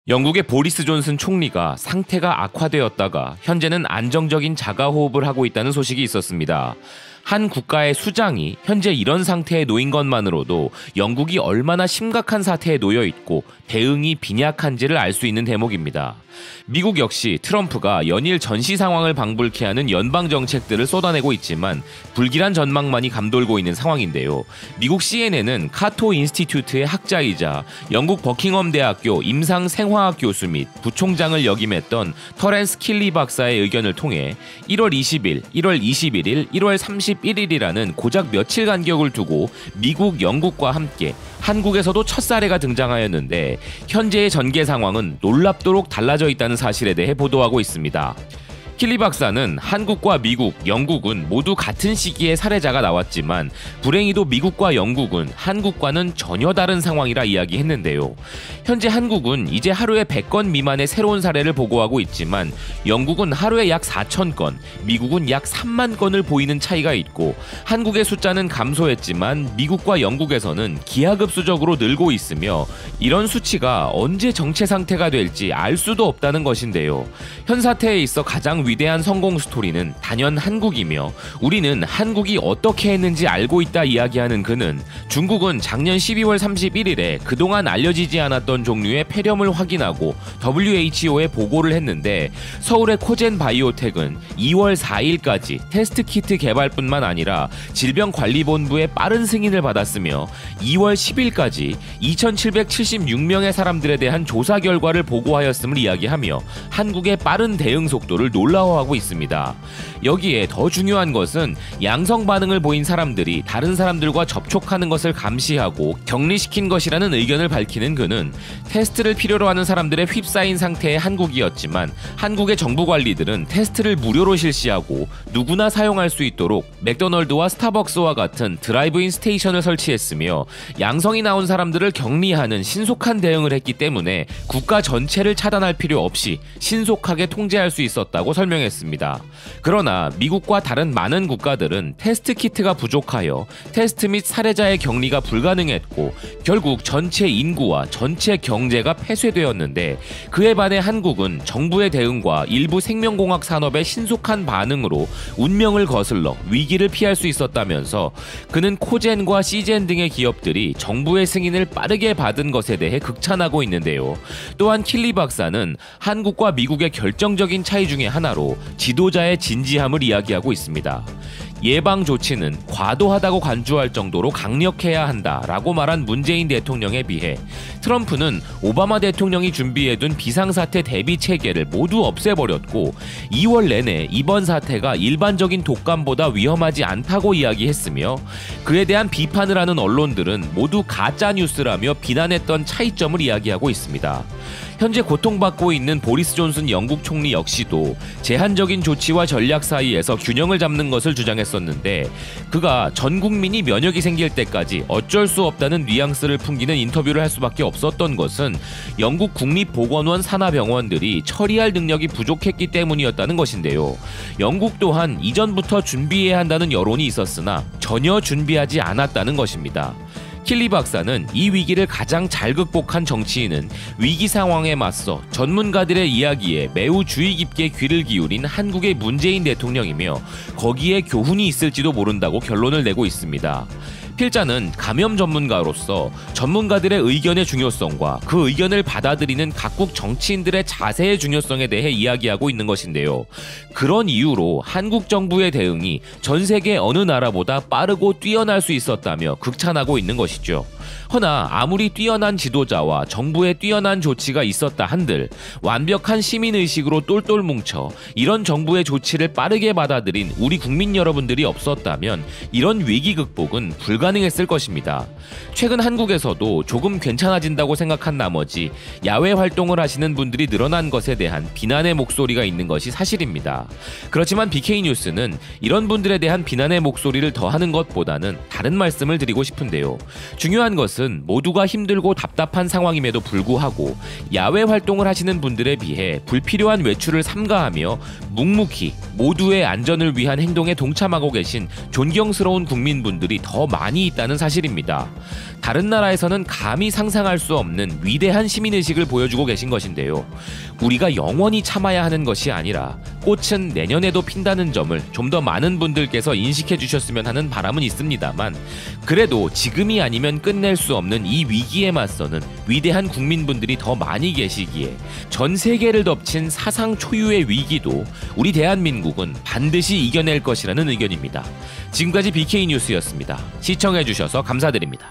영국의 보리스 존슨 총리가 상태가 악화되었다가 현재는 안정적인 자가호흡을 하고 있다는 소식이 있었습니다. 한 국가의 수장이 현재 이런 상태에 놓인 것만으로도 영국이 얼마나 심각한 사태에 놓여 있고 대응이 빈약한지를 알 수 있는 대목입니다. 미국 역시 트럼프가 연일 전시 상황을 방불케 하는 연방 정책들을 쏟아내고 있지만 불길한 전망만이 감돌고 있는 상황인데요. 미국 CNN은 카토 인스티튜트의 학자이자 영국 버킹엄 대학교 임상생화학 교수 및 부총장을 역임했던 터렌스 킬리 박사의 의견을 통해 1월 20일, 1월 21일, 1월 31일이라는 고작 며칠 간격을 두고 미국, 영국과 함께 한국에서도 첫 사례가 등장하였는데 현재의 전개 상황은 놀랍도록 달라져 있다는 사실에 대해 보도하고 있습니다. 킬리 박사는 한국과 미국, 영국은 모두 같은 시기에 사례자가 나왔지만 불행히도 미국과 영국은 한국과는 전혀 다른 상황이라 이야기했는데요. 현재 한국은 이제 하루에 100건 미만의 새로운 사례를 보고하고 있지만 영국은 하루에 약 4,000건, 미국은 약 3만 건을 보이는 차이가 있고 한국의 숫자는 감소했지만 미국과 영국에서는 기하급수적으로 늘고 있으며 이런 수치가 언제 정체 상태가 될지 알 수도 없다는 것인데요. 현 사태에 있어 가장 위대한 성공 스토리는 단연 한국이며 우리는 한국이 어떻게 했는지 알고 있다 이야기하는 그는 중국은 작년 12월 31일에 그동안 알려지지 않았던 종류의 폐렴을 확인하고 WHO에 보고를 했는데 서울의 코젠 바이오텍은 2월 4일까지 테스트 키트 개발뿐만 아니라 질병관리본부의 빠른 승인을 받았으며 2월 10일까지 2,776명의 사람들에 대한 조사 결과를 보고하였음을 이야기하며 한국의 빠른 대응 속도를 놀라워하고 있습니다. 여기에 더 중요한 것은 양성 반응을 보인 사람들이 다른 사람들과 접촉하는 것을 감시하고 격리시킨 것이라는 의견을 밝히는 그는 테스트를 필요로 하는 사람들의 휩싸인 상태의 한국이었지만 한국의 정부 관리들은 테스트를 무료로 실시하고 누구나 사용할 수 있도록 맥도널드와 스타벅스와 같은 드라이브인 스테이션을 설치했으며 양성이 나온 사람들을 격리하는 신속한 대응을 했기 때문에 국가 전체를 차단할 필요 없이 신속하게 통제할 수 있었다고 설명했습니다. 그러나 미국과 다른 많은 국가들은 테스트 키트가 부족하여 테스트 및 사례자의 격리가 불가능했고 결국 전체 인구와 전체 경제가 폐쇄되었는데 그에 반해 한국은 정부의 대응과 일부 생명공학 산업의 신속한 반응으로 운명을 거슬러 위기를 피할 수 있었다면서 그는 코젠과 시젠 등의 기업들이 정부의 승인을 빠르게 받은 것에 대해 극찬하고 있는데요. 또한 킬리 박사는 한국과 미국의 결정적인 차이 중에 하나로 지도자의 진지함을 이야기하고 있습니다. 예방 조치는 과도하다고 간주할 정도로 강력해야 한다라고 말한 문재인 대통령에 비해 트럼프는 오바마 대통령이 준비해둔 비상사태 대비 체계를 모두 없애버렸고 2월 내내 이번 사태가 일반적인 독감보다 위험하지 않다고 이야기했으며 그에 대한 비판을 하는 언론들은 모두 가짜뉴스라며 비난했던 차이점을 이야기하고 있습니다. 현재 고통받고 있는 보리스 존슨 영국 총리 역시도 제한적인 조치와 전략 사이에서 균형을 잡는 것을 주장했었는데 그가 전 국민이 면역이 생길 때까지 어쩔 수 없다는 뉘앙스를 풍기는 인터뷰를 할 수밖에 없었던 것은 영국 국립보건원 산하병원들이 처리할 능력이 부족했기 때문이었다는 것인데요. 영국 또한 이전부터 준비해야 한다는 여론이 있었으나 전혀 준비하지 않았다는 것입니다. 킬리 박사는 이 위기를 가장 잘 극복한 정치인은 위기 상황에 맞서 전문가들의 이야기에 매우 주의 깊게 귀를 기울인 한국의 문재인 대통령이며 거기에 교훈이 있을지도 모른다고 결론을 내고 있습니다. 필자는 감염 전문가로서 전문가들의 의견의 중요성과 그 의견을 받아들이는 각국 정치인들의 자세의 중요성에 대해 이야기하고 있는 것인데요. 그런 이유로 한국 정부의 대응이 전 세계 어느 나라보다 빠르고 뛰어날 수 있었다며 극찬하고 있는 것이죠. 허나 아무리 뛰어난 지도자와 정부의 뛰어난 조치가 있었다 한들 완벽한 시민의식으로 똘똘 뭉쳐 이런 정부의 조치를 빠르게 받아들인 우리 국민 여러분들이 없었다면 이런 위기 극복은 불가능했을 것입니다. 최근 한국에서도 조금 괜찮아진다고 생각한 나머지 야외 활동을 하시는 분들이 늘어난 것에 대한 비난의 목소리가 있는 것이 사실입니다. 그렇지만 BK뉴스는 이런 분들에 대한 비난의 목소리를 더하는 것보다는 다른 말씀을 드리고 싶은데요. 중요한 것은 모두가 힘들고 답답한 상황임에도 불구하고 야외 활동을 하시는 분들에 비해 불필요한 외출을 삼가하며 묵묵히 모두의 안전을 위한 행동에 동참하고 계신 존경스러운 국민분들이 더 많이 있다는 사실입니다. 다른 나라에서는 감히 상상할 수 없는 위대한 시민의식을 보여주고 계신 것인데요. 우리가 영원히 참아야 하는 것이 아니라 꽃은 내년에도 핀다는 점을 좀 더 많은 분들께서 인식해 주셨으면 하는 바람은 있습니다만, 그래도 지금이 아니면 끝낼 수 없는 이 위기에 맞서는 위대한 국민분들이 더 많이 계시기에 전 세계를 덮친 사상 초유의 위기도 우리 대한민국은 반드시 이겨낼 것이라는 의견입니다. 지금까지 BK뉴스였습니다. 시청해 주셔서 감사드립니다.